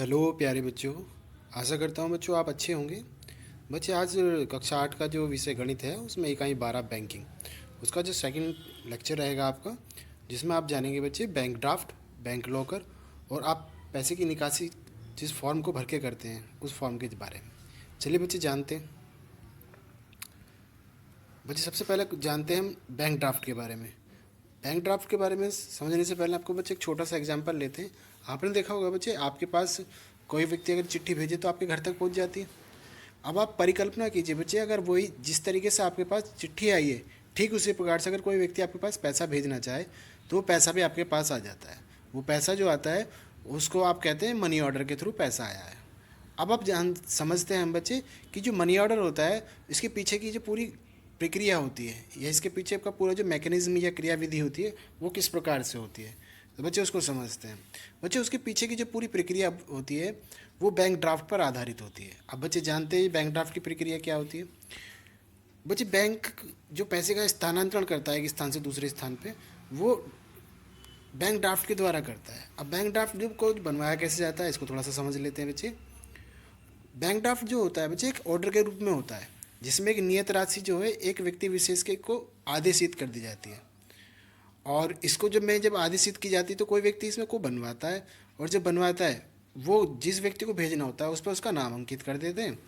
Hello प्यारे बच्चों। आशा करता हूँ बच्चों आप अच्छे होंगे। बच्चे आज कक्षा 8 का जो विषय गणित है उसमें इकाई 12 बैंकिंग, उसका जो सेकंड लेक्चर रहेगा आपका, जिसमें आप जानेंगे बच्चे बैंक ड्राफ्ट, बैंक लॉकर और आप पैसे की निकासी जिस फॉर्म को भर के करते हैं उस फॉर्म के बारे में। चलिए बच्चे जानते हैं। बच्चे सबसे पहले जानते हैं हम बैंक ड्राफ्ट के बारे में। बैंक ड्राफ्ट के बारे में समझने से पहले आपको बच्चे एक छोटा सा एग्जांपल लेते हैं। आपने देखा होगा बच्चे, आपके पास कोई व्यक्ति अगर चिट्ठी भेजे तो आपके घर तक पहुंच जाती है। अब आप परिकल्पना कीजिए बच्चे, अगर वही जिस तरीके से आपके पास चिट्ठी आई है ठीक उसी प्रकार से अगर कोई व्यक्ति आपके पास पैसा भेजना चाहे तो वो पैसा भी आपके पास आ जाता है। वो पैसा जो आता है उसको आप कहते हैं मनी ऑर्डर के थ्रू पैसा आया है। अब आप जान समझते हैं हम बच्चे कि जो मनी ऑर्डर होता है इसके पीछे की जो पूरी प्रक्रिया होती है या इसके पीछे का पूरा जो मैकेनिज्म या क्रियाविधि होती है वो किस प्रकार से होती है, तो बच्चे उसको समझते हैं। बच्चे उसके पीछे की जो पूरी प्रक्रिया होती है वो बैंक ड्राफ्ट पर आधारित होती है। अब बच्चे जानते हैं बैंक ड्राफ्ट की प्रक्रिया क्या होती है। बच्चे बैंक जो पैसे का स्थानांतरण करता है एक स्थान से दूसरे स्थान पे, वो बैंक ड्राफ्ट के द्वारा करता है। अब बैंक ड्राफ्ट जो को बनवाया कैसे जाता है इसको थोड़ा सा समझ लेते हैं बच्चे। बैंक ड्राफ्ट जो होता है बच्चे एक ऑर्डर के रूप में होता है जिसमें एक नियत राशि जो है एक व्यक्ति विशेष के को आदेशित कर दी जाती है। और इसको जब आदेशित की जाती है तो कोई व्यक्ति इसमें को बनवाता है, और जब बनवाता है वो जिस व्यक्ति को भेजना होता है उस पर उसका नाम अंकित कर देते हैं,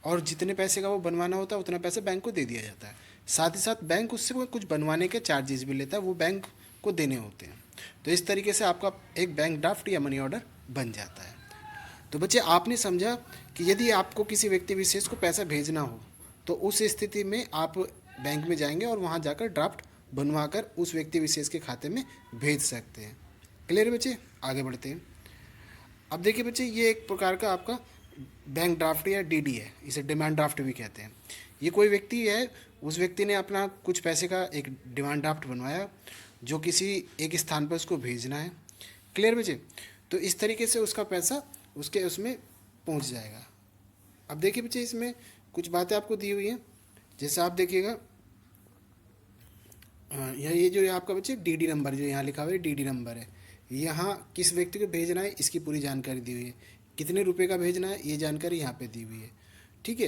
और जितने पैसे का वो बनवाना होता है उतना पैसा बैंक को दे दिया जाता है। साथ ही साथ बैंक उससे कुछ बनवाने के चार्जेस भी लेता है, वो बैंक को देने होते हैं। तो इस तरीके से आपका एक बैंक ड्राफ्ट या मनी ऑर्डर बन जाता है। तो बच्चे आपने समझा कि यदि आपको किसी व्यक्ति विशेष को पैसा भेजना हो तो उस स्थिति में आप बैंक में जाएंगे और वहाँ जाकर ड्राफ्ट बनवाकर उस व्यक्ति विशेष के खाते में भेज सकते हैं। क्लियर बच्चे, आगे बढ़ते हैं। अब देखिए बच्चे, ये एक प्रकार का आपका बैंक ड्राफ्ट या डीडी है, इसे डिमांड ड्राफ्ट भी कहते हैं। ये कोई व्यक्ति है, उस व्यक्ति ने अपना कुछ पैसे का एक डिमांड ड्राफ्ट बनवाया जो किसी एक स्थान पर उसको भेजना है। क्लियर बच्चे, तो इस तरीके से उसका पैसा उसके उसमें पहुंच जाएगा। अब देखिए बच्चे, इसमें कुछ बातें आपको दी हुई हैं। जैसे आप देखिएगा, ये जो आपका बच्चे डीडी नंबर जो यहाँ लिखा हुआ है डीडी नंबर है, यहाँ किस व्यक्ति को भेजना है इसकी पूरी जानकारी दी हुई है, कितने रुपए का भेजना है ये जानकारी यहाँ पे दी हुई है। ठीक है,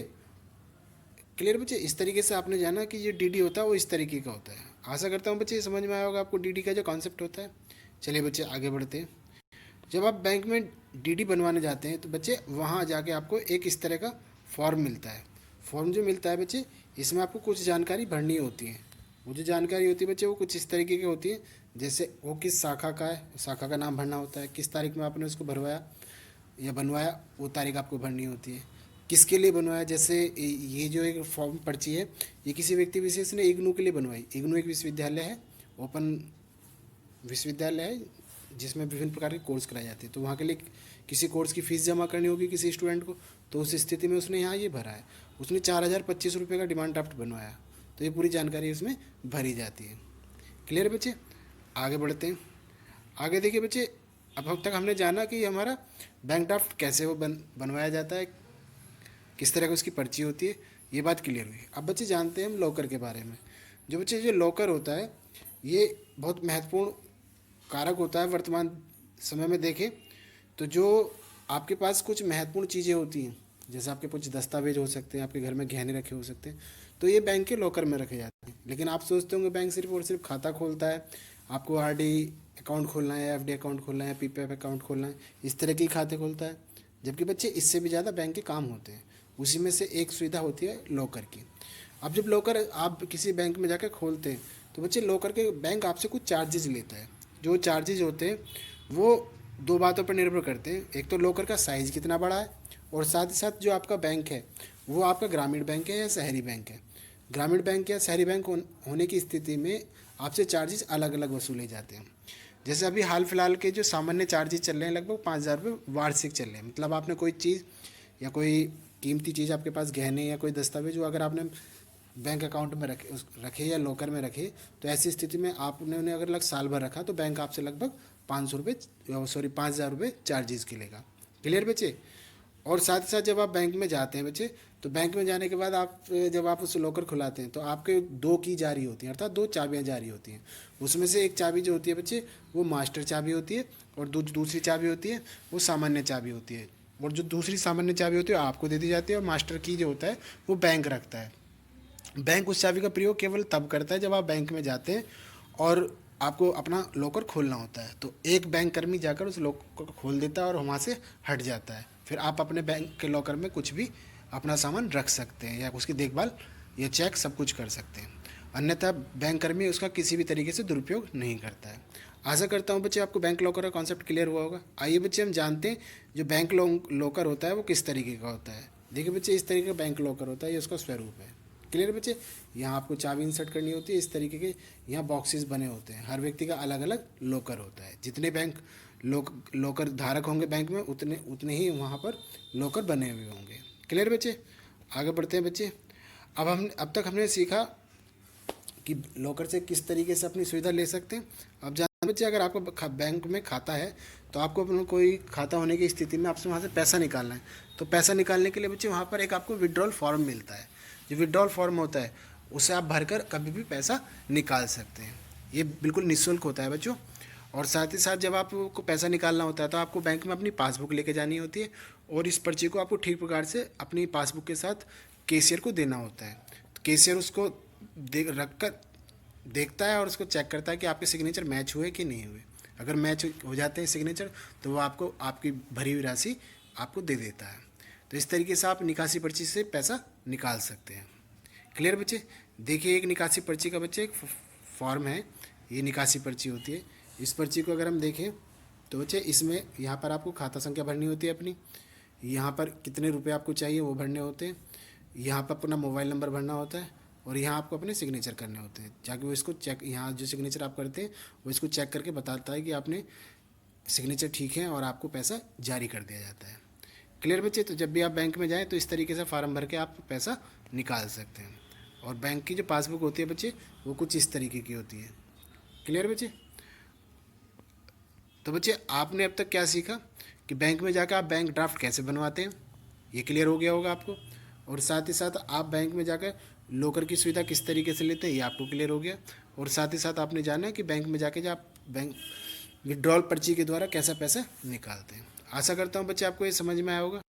क्लियर बच्चे। इस तरीके से आपने जाना कि ये डीडी होता है वो इस तरीके का होता है। आशा करता हूँ बच्चे ये समझ में आया होगा आपको डीडी का जो कॉन्सेप्ट होता है। चलिए बच्चे आगे बढ़ते हैं। जब आप बैंक में डीडी बनवाने जाते हैं तो बच्चे वहाँ जाके आपको एक इस तरह का फॉर्म मिलता है। फॉर्म जो मिलता है बच्चे, इसमें आपको कुछ जानकारी भरनी होती है। वो जो जानकारी होती है बच्चे वो कुछ इस तरीके की होती है, जैसे वो किस शाखा का है, शाखा का नाम भरना होता है, किस तारीख में आपने उसको भरवाया या बनवाया वो तारीख आपको भरनी होती है, किसके लिए बनवाया। जैसे ये जो एक फॉर्म पर्ची है ये किसी व्यक्ति विशेष ने इग्नू के लिए बनवाई। इग्नू एक विश्वविद्यालय है, ओपन विश्वविद्यालय है जिसमें विभिन्न प्रकार के कोर्स कराए जाते हैं। तो वहाँ के लिए किसी कोर्स की फ़ीस जमा करनी होगी किसी स्टूडेंट को, तो उस स्थिति में उसने यहाँ ये भरा है। उसने 4025 रुपये का डिमांड ड्राफ्ट बनवाया, तो ये पूरी जानकारी उसमें भरी जाती है। क्लियर बच्चे, आगे बढ़ते हैं। आगे देखिए बच्चे, अब तक हमने जाना कि हमारा बैंक ड्राफ्ट कैसे वो बनवाया जाता है, किस तरह की उसकी पर्ची होती है, ये बात क्लियर हुई। अब बच्चे जानते हैं हम लॉकर के बारे में। जो बच्चे जो लॉकर होता है ये बहुत महत्वपूर्ण कारक होता है। वर्तमान समय में देखें तो जो आपके पास कुछ महत्वपूर्ण चीज़ें होती हैं, जैसे आपके कुछ दस्तावेज हो सकते हैं, आपके घर में गहने रखे हो सकते हैं, तो ये बैंक के लॉकर में रखे जाते हैं। लेकिन आप सोचते होंगे बैंक सिर्फ और सिर्फ खाता खोलता है, आपको आरडी अकाउंट खोलना है, एफडी अकाउंट खोलना है, पीपीएफ अकाउंट खोलना है, इस तरह के खाते खोलता है। जबकि बच्चे इससे भी ज़्यादा बैंक के काम होते हैं। उसी में से एक सुविधा होती है लॉकर की। अब जब लॉकर आप किसी बैंक में जाकर खोलते हैं तो बच्चे लॉकर के बैंक आपसे कुछ चार्जेज लेता है। जो चार्जेज होते हैं वो दो बातों पर निर्भर करते हैं। एक तो लॉकर का साइज़ कितना बड़ा है, और साथ ही साथ जो आपका बैंक है वो आपका ग्रामीण बैंक है या शहरी बैंक है। ग्रामीण बैंक या शहरी बैंक होने की स्थिति में आपसे चार्जेस अलग अलग वसूले जाते हैं। जैसे अभी हाल फिलहाल के जो सामान्य चार्जेस चल रहे हैं लगभग 5000 रुपये वार्षिक चल रहे हैं। मतलब आपने कोई चीज़ या कोई कीमती चीज़ आपके पास गहने या कोई दस्तावेज जो अगर आपने बैंक अकाउंट में रखे या लॉकर में रखे, तो ऐसी स्थिति में आपने उन्हें अगर साल भर रखा तो बैंक आपसे लगभग 5000 रुपये चार्जेस के लेगा। क्लियर बच्चे। और साथ ही साथ जब आप बैंक में जाते हैं बच्चे, तो बैंक में जाने के बाद जब आप उस लॉकर खुलाते हैं तो आपके दो की जारी होती हैं, अर्थात दो चाबियां जारी होती हैं। उसमें से एक चाबी जो होती है बच्चे वो मास्टर चाबी होती है, और दूसरी चाबी होती है वो सामान्य चाबी होती है। और जो दूसरी सामान्य चाबी होती है वो आपको दे दी जाती है, और मास्टर की जो होता है वो बैंक रखता है। बैंक उस चाबी का प्रयोग केवल तब करता है जब आप बैंक में जाते हैं और आपको अपना लॉकर खोलना होता है, तो एक बैंक कर्मी जाकर उस लॉकर को खोल देता है और वहाँ से हट जाता है। फिर आप अपने बैंक के लॉकर में कुछ भी अपना सामान रख सकते हैं या उसकी देखभाल या चेक सब कुछ कर सकते हैं। अन्यथा बैंक कर्मी उसका किसी भी तरीके से दुरुपयोग नहीं करता है। आशा करता हूँ बच्चे आपको बैंक लॉकर का कॉन्सेप्ट क्लियर हुआ होगा। आइए बच्चे हम जानते हैं जो बैंक लॉकर होता है वो किस तरीके का होता है। देखिए बच्चे, इस तरीके का बैंक लॉकर होता है, ये उसका स्वरूप है। क्लियर बच्चे, यहाँ आपको चाबी इंसर्ट करनी होती है, इस तरीके के यहाँ बॉक्सेस बने होते हैं। हर व्यक्ति का अलग अलग लॉकर होता है। जितने बैंक लॉकर धारक होंगे बैंक में उतने उतने ही वहाँ पर लॉकर बने हुए होंगे। क्लियर बच्चे, आगे बढ़ते हैं बच्चे। अब तक हमने सीखा कि लॉकर से किस तरीके से अपनी सुविधा ले सकते हैं। अब जानते बच्चे, अगर आपको बैंक में खाता है तो आपको अपना कोई खाता होने की स्थिति में आपसे वहाँ से पैसा निकालना है, तो पैसा निकालने के लिए बच्चे वहाँ पर एक आपको विड्रॉल फॉर्म मिलता है। जो विड्रॉल फॉर्म होता है उसे आप भरकर कभी भी पैसा निकाल सकते हैं। ये बिल्कुल निःशुल्क होता है बच्चों। और साथ ही साथ जब आपको पैसा निकालना होता है तो आपको बैंक में अपनी पासबुक लेके जानी होती है, और इस पर्ची को आपको ठीक प्रकार से अपनी पासबुक के साथ कैशियर को देना होता है। तो कैशियर उसको देखता है और उसको चेक करता है कि आपके सिग्नेचर मैच हुए कि नहीं हुए। अगर मैच हो जाते हैं सिग्नेचर तो वो आपको आपकी भरी हुई राशि आपको दे देता है। तो इस तरीके से आप निकासी पर्ची से पैसा निकाल सकते हैं। क्लियर बच्चे, देखिए एक निकासी पर्ची का बच्चे एक फॉर्म है, ये निकासी पर्ची होती है। इस पर्ची को अगर हम देखें तो बच्चे इसमें यहाँ पर आपको खाता संख्या भरनी होती है अपनी, यहाँ पर कितने रुपए आपको चाहिए वो भरने होते हैं, यहाँ पर अपना मोबाइल नंबर भरना होता है, और यहाँ आपको अपने सिग्नेचर करने होते हैं। जाके वो इसको चेक, यहाँ जो सिग्नेचर आप करते हैं वो इसको चेक करके बताता है कि आपने सिग्नेचर ठीक है और आपको पैसा जारी कर दिया जाता है। क्लियर बच्चे, तो जब भी आप बैंक में जाएं तो इस तरीके से फार्म भर के आप पैसा निकाल सकते हैं। और बैंक की जो पासबुक होती है बच्चे वो कुछ इस तरीके की होती है। क्लियर बच्चे, तो बच्चे आपने अब तक क्या सीखा कि बैंक में जाकर आप बैंक ड्राफ्ट कैसे बनवाते हैं, ये क्लियर हो गया होगा आपको। और साथ ही साथ आप बैंक में जाकर लॉकर की सुविधा किस तरीके से लेते हैं ये आपको क्लियर हो गया। और साथ ही साथ आपने जाना कि बैंक में जाके जब आप बैंक विड्रॉल पर्ची के द्वारा कैसा पैसा निकालते हैं। आशा करता हूँ बच्चे आपको ये समझ में आया होगा।